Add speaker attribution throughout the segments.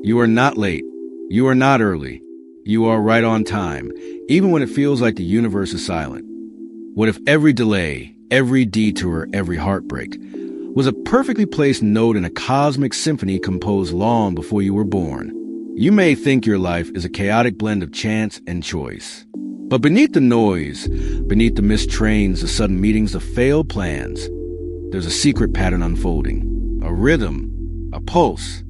Speaker 1: You are not late. You are not early. You are right on time, even when it feels like the universe is silent. What if every delay, every detour, every heartbreak was a perfectly placed note in a cosmic symphony composed long before you were born? You may think your life is a chaotic blend of chance and choice. But beneath the noise, beneath the missed trains, the sudden meetings, the failed plans, there's a secret pattern unfolding, a rhythm, a pulse,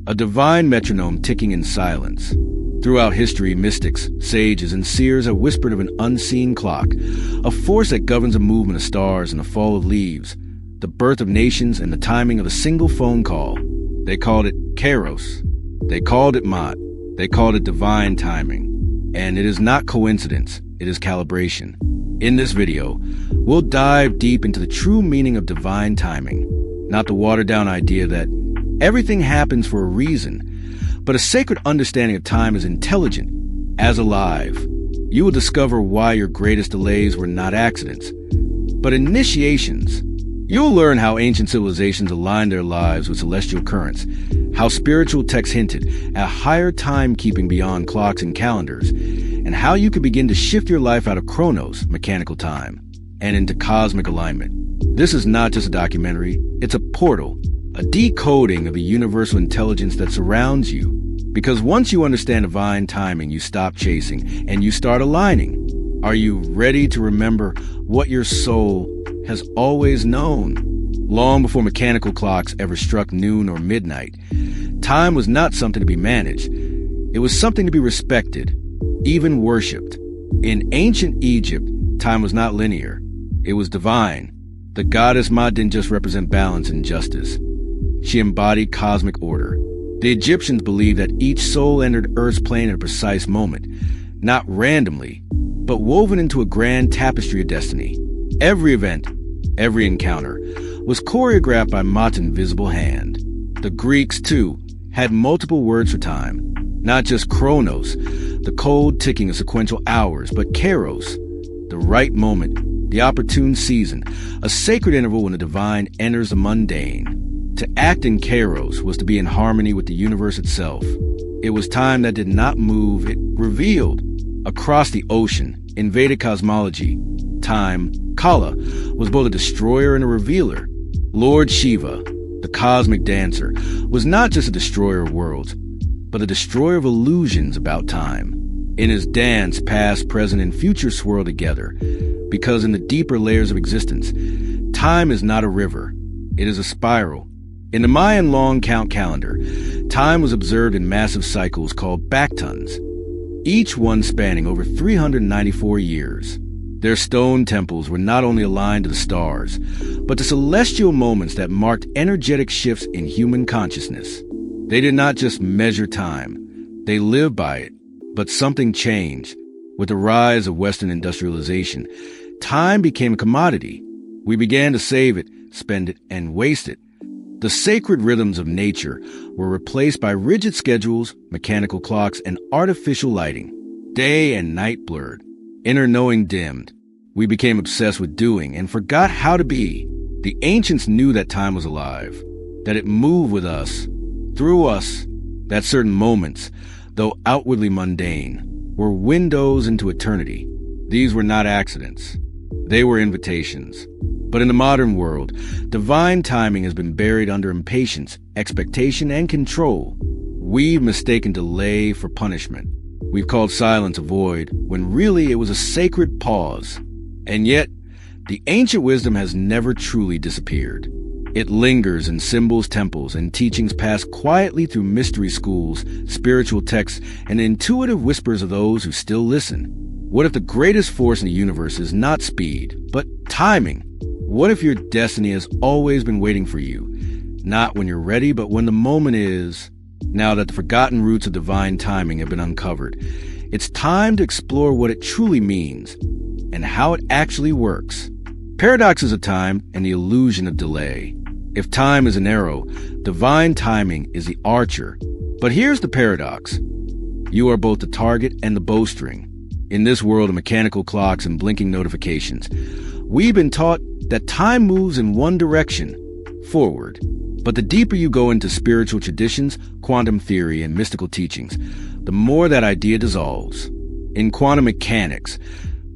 Speaker 1: a divine metronome ticking in silence. Throughout history, mystics, sages, and seers have whispered of an unseen clock, a force that governs the movement of stars and the fall of leaves, the birth of nations, and the timing of a single phone call. They called it Kairos. They called it Mot. They called it divine timing. And it is not coincidence, it is calibration. In this video, we'll dive deep into the true meaning of divine timing, not the watered-down idea that everything happens for a reason, but a sacred understanding of time as intelligent, as alive. You will discover why your greatest delays were not accidents, but initiations. You'll learn how ancient civilizations aligned their lives with celestial currents, how spiritual texts hinted at higher timekeeping beyond clocks and calendars, and how you could begin to shift your life out of chronos, mechanical time, and into cosmic alignment. This is not just a documentary, it's a portal, a decoding of the universal intelligence that surrounds you. Because once you understand divine timing, you stop chasing and you start aligning. Are you ready to remember what your soul has always known? Long before mechanical clocks ever struck noon or midnight, time was not something to be managed. It was something to be respected, even worshipped. In ancient Egypt, time was not linear. It was divine. The goddess Mot didn't just represent balance and justice. She embodied cosmic order. The Egyptians believed that each soul entered Earth's plane at a precise moment, not randomly, but woven into a grand tapestry of destiny. Every event, every encounter, was choreographed by Mot's invisible hand. The Greeks, too, had multiple words for time. Not just chronos, the cold ticking of sequential hours, but kairos, the right moment, the opportune season, a sacred interval when the divine enters the mundane. To act in kairos was to be in harmony with the universe itself. It was time that did not move, it revealed. Across the ocean, in Vedic cosmology, time, Kala, was both a destroyer and a revealer. Lord Shiva, the cosmic dancer, was not just a destroyer of worlds, but a destroyer of illusions about time. In his dance, past, present, and future swirl together, because in the deeper layers of existence, time is not a river, it is a spiral. In the Mayan long count calendar, time was observed in massive cycles called backtons, each one spanning over 394 years. Their stone temples were not only aligned to the stars, but to celestial moments that marked energetic shifts in human consciousness. They did not just measure time, they lived by it. But something changed. With the rise of Western industrialization, time became a commodity. We began to save it, spend it, and waste it. The sacred rhythms of nature were replaced by rigid schedules, mechanical clocks, and artificial lighting. Day and night blurred. Inner knowing dimmed. We became obsessed with doing and forgot how to be. The ancients knew that time was alive, that it moved with us, through us, that certain moments, though outwardly mundane, were windows into eternity. These were not accidents. They were invitations. But in the modern world, divine timing has been buried under impatience, expectation, and control. We've mistaken delay for punishment. We've called silence a void, when really it was a sacred pause. And yet, the ancient wisdom has never truly disappeared. It lingers in symbols, temples, and teachings passed quietly through mystery schools, spiritual texts, and the intuitive whispers of those who still listen. What if the greatest force in the universe is not speed, but timing? What if your destiny has always been waiting for you? Not when you're ready, but when the moment is. Now that the forgotten roots of divine timing have been uncovered, it's time to explore what it truly means and how it actually works. Paradoxes of time and the illusion of delay. If time is an arrow, divine timing is the archer. But here's the paradox. You are both the target and the bowstring. In this world of mechanical clocks and blinking notifications, we've been taught that time moves in one direction, forward. But the deeper you go into spiritual traditions, quantum theory, and mystical teachings, the more that idea dissolves. In quantum mechanics,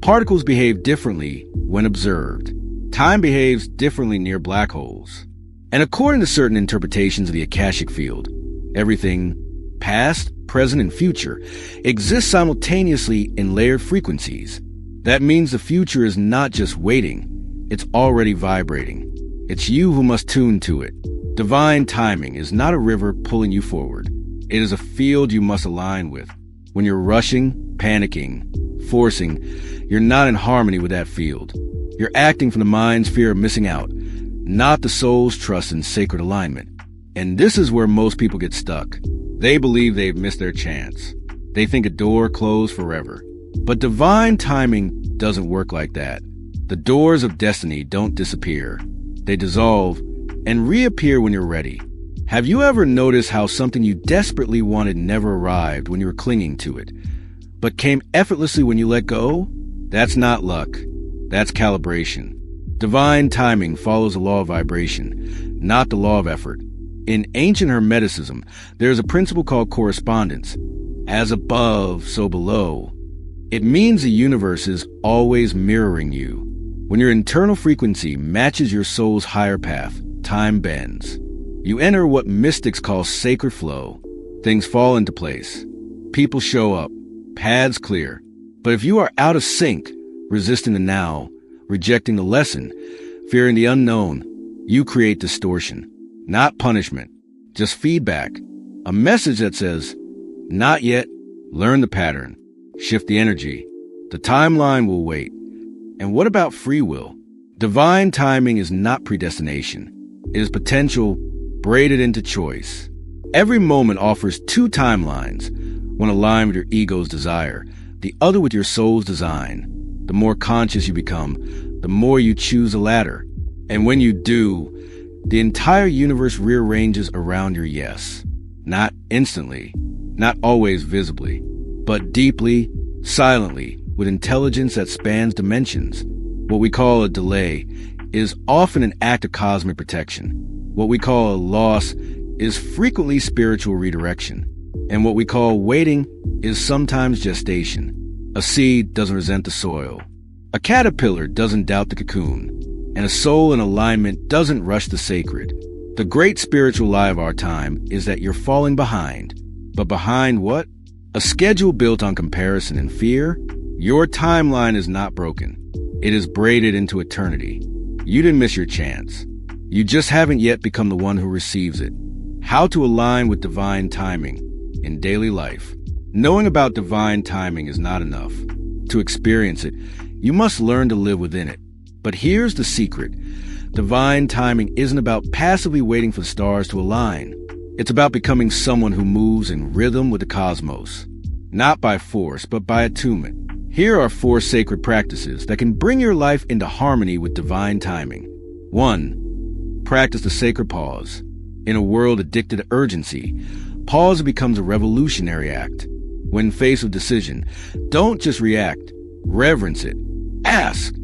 Speaker 1: particles behave differently when observed. Time behaves differently near black holes. And according to certain interpretations of the Akashic field, everything, past, present, and future, exists simultaneously in layered frequencies. That means the future is not just waiting, it's already vibrating. It's you who must tune to it. Divine timing is not a river pulling you forward. It is a field you must align with. When you're rushing, panicking, forcing, you're not in harmony with that field. You're acting from the mind's fear of missing out, not the soul's trust in sacred alignment. And this is where most people get stuck. They believe they've missed their chance. They think a door closed forever. But divine timing doesn't work like that. The doors of destiny don't disappear. They dissolve and reappear when you're ready. Have you ever noticed how something you desperately wanted never arrived when you were clinging to it, but came effortlessly when you let go? That's not luck. That's calibration. Divine timing follows the law of vibration, not the law of effort. In ancient Hermeticism, there is a principle called correspondence. As above, so below. It means the universe is always mirroring you. When your internal frequency matches your soul's higher path, time bends. You enter what mystics call sacred flow. Things fall into place. People show up. Paths clear. But if you are out of sync, resisting the now, rejecting the lesson, fearing the unknown, you create distortion. Not punishment, just feedback. A message that says, not yet, learn the pattern, shift the energy. The timeline will wait. And what about free will? Divine timing is not predestination. It is potential braided into choice. Every moment offers two timelines, one aligned with your ego's desire, the other with your soul's design. The more conscious you become, the more you choose the latter. And when you do, the entire universe rearranges around your yes. Not instantly, not always visibly, but deeply, silently, with intelligence that spans dimensions. What we call a delay is often an act of cosmic protection. What we call a loss is frequently spiritual redirection. And what we call waiting is sometimes gestation. A seed doesn't resent the soil. A caterpillar doesn't doubt the cocoon. And a soul in alignment doesn't rush the sacred. The great spiritual lie of our time is that you're falling behind. But behind what? A schedule built on comparison and fear? Your timeline is not broken. It is braided into eternity. You didn't miss your chance. You just haven't yet become the one who receives it. How to align with divine timing in daily life. Knowing about divine timing is not enough. To experience it, you must learn to live within it. But here's the secret. Divine timing isn't about passively waiting for the stars to align. It's about becoming someone who moves in rhythm with the cosmos. Not by force, but by attunement. Here are 4 sacred practices that can bring your life into harmony with divine timing. 1. Practice the sacred pause. In a world addicted to urgency, pause becomes a revolutionary act. When faced with decision, don't just react. Reverence it. Ask,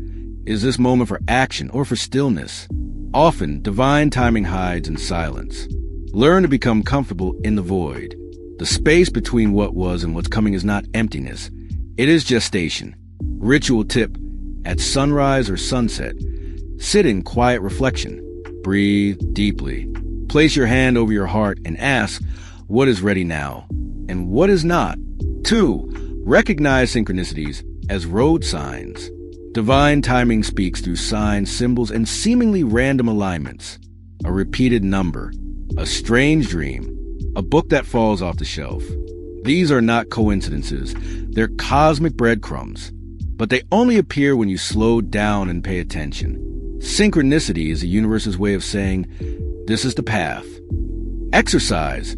Speaker 1: is this moment for action or for stillness? Often, divine timing hides in silence. Learn to become comfortable in the void. The space between what was and what's coming is not emptiness. It is gestation. Ritual tip: at sunrise or sunset, sit in quiet reflection. Breathe deeply. Place your hand over your heart and ask, what is ready now? And what is not? 2. Recognize synchronicities as road signs. Divine timing speaks through signs, symbols, and seemingly random alignments. A repeated number, a strange dream, a book that falls off the shelf. These are not coincidences. They're cosmic breadcrumbs. But they only appear when you slow down and pay attention. Synchronicity is the universe's way of saying, this is the path. Exercise.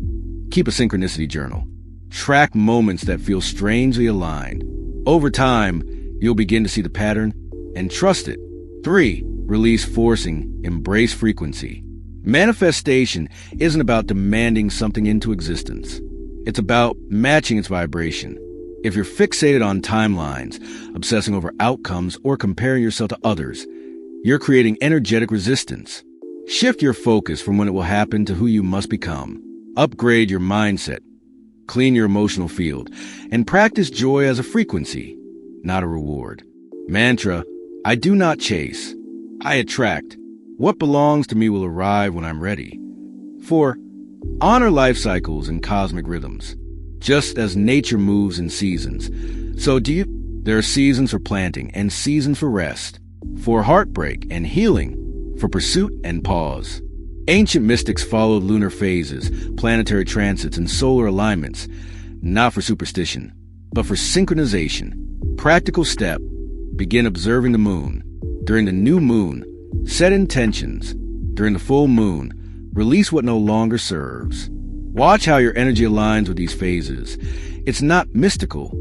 Speaker 1: Keep a synchronicity journal. Track moments that feel strangely aligned. Over time, you'll begin to see the pattern and trust it. 3. Release forcing. Embrace frequency. Manifestation isn't about demanding something into existence. It's about matching its vibration. If you're fixated on timelines, obsessing over outcomes, or comparing yourself to others, you're creating energetic resistance. Shift your focus from when it will happen to who you must become. Upgrade your mindset, clean your emotional field, and practice joy as a frequency, not a reward. Mantra: I do not chase, I attract. What belongs to me will arrive when I'm ready. 4. Honor life cycles and cosmic rhythms. Just as nature moves in seasons, so do you. There are seasons for planting and seasons for rest, for heartbreak and healing, for pursuit and pause. Ancient mystics followed lunar phases, planetary transits, and solar alignments, not for superstition, but for synchronization. Practical step: begin observing the moon. During the new moon, set intentions. During the full moon, release what no longer serves. Watch how your energy aligns with these phases. It's not mystical,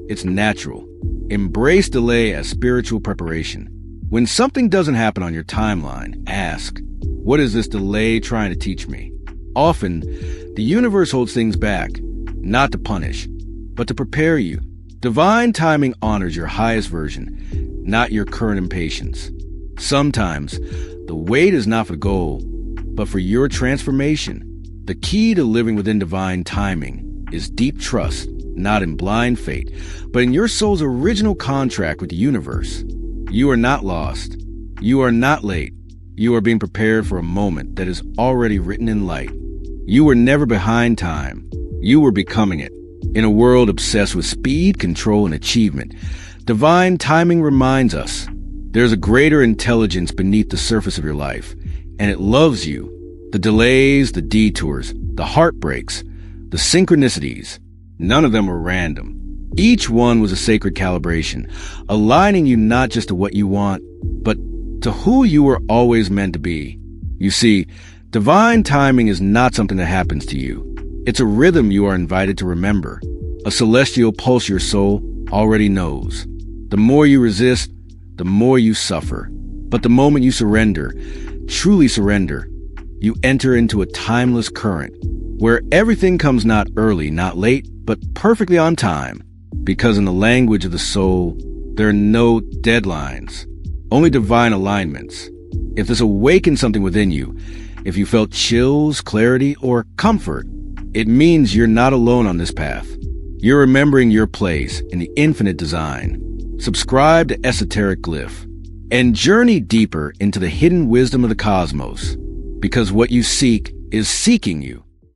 Speaker 1: it's natural. Embrace delay as spiritual preparation. When something doesn't happen on your timeline, ask, what is this delay trying to teach me? Often, the universe holds things back, not to punish, but to prepare you. Divine timing honors your highest version, not your current impatience. Sometimes, the wait is not for the goal, but for your transformation. The key to living within divine timing is deep trust, not in blind fate, but in your soul's original contract with the universe. You are not lost. You are not late. You are being prepared for a moment that is already written in light. You were never behind time. You were becoming it. In a world obsessed with speed, control, and achievement, divine timing reminds us there's a greater intelligence beneath the surface of your life, and it loves you. The delays, the detours, the heartbreaks, the synchronicities, none of them were random. Each one was a sacred calibration, aligning you not just to what you want, but to who you were always meant to be. You see, divine timing is not something that happens to you. It's a rhythm you are invited to remember, a celestial pulse your soul already knows. The more you resist, the more you suffer. But the moment you surrender, truly surrender, you enter into a timeless current where everything comes not early, not late, but perfectly on time. Because in the language of the soul, there are no deadlines, only divine alignments. If this awakens something within you, if you felt chills, clarity, or comfort, it means you're not alone on this path. You're remembering your place in the infinite design. Subscribe to Esoteric Glyph and journey deeper into the hidden wisdom of the cosmos, because what you seek is seeking you.